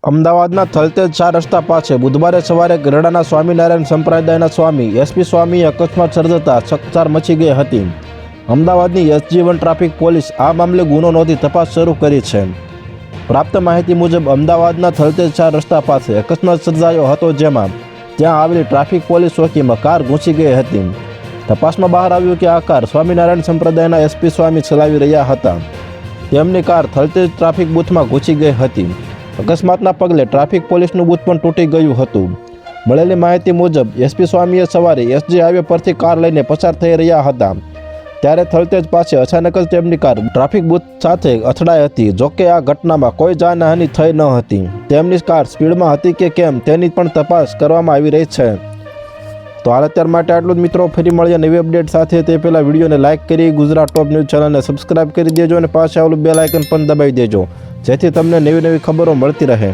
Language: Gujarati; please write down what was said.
અમદાવાદના થલતેજ 4 રસ્તા પાસે બુધવારે સવારે ગરડાના સ્વામિનારાયણ સંપ્રદાયના સ્વામી એસપી સ્વામીએ અકસ્માત સર્જતા ચકચાર મચી ગઈ હતી. અમદાવાદની SG1 ટ્રાફિક પોલીસ આ મામલે ગુનો નોંધી તપાસ શરૂ કરી છે. પ્રાપ્ત માહિતી મુજબ અમદાવાદના થલતેજ 4 રસ્તા પાસે અકસ્માત સર્જાયો હતો, જેમાં ત્યાં આવેલી ટ્રાફિક પોલીસ ચોકીમાં કાર ઘૂસી ગઈ હતી. તપાસમાં બહાર આવ્યું કે આ કાર સ્વામિનારાયણ સંપ્રદાયના એસપી સ્વામી ચલાવી રહ્યા હતા. તેમની કાર થલતેજ ટ્રાફિક બૂથમાં ઘૂસી ગઈ હતી. અકસ્માતના પગલે ટ્રાફિક પોલીસનું બૂથ પણ તૂટી ગયું હતું. મળેલી માહિતી મુજબ એસપી સ્વામીએ સવારે SG હાઈવે પરથી કાર લઈને પસાર થઈ રહ્યા હતા, ત્યારે થલતેજ પાસે અચાનક જ તેમની કાર ટ્રાફિક બૂથ સાથે અથડાઈ હતી. જોકે આ ઘટનામાં કોઈ જાનહાનિ થઈ ન હતી. તેમની કાર સ્પીડમાં હતી કે કેમ તેની પણ તપાસ કરવામાં આવી રહી છે. તો હાલ અત્યાર માટે આટલું જ મિત્રો. ફરી મળીએ નવી અપડેટ સાથે. તે પહેલાં વિડીયોને લાઇક કરી ગુજરાત ટોપ ન્યૂઝ ચેનલને સબસ્ક્રાઇબ કરી દેજો અને પાછળ આવેલું બેલ આઇકન પણ દબાવી દેજો, જેથી તમને નવી ખબરો મળતી રહે.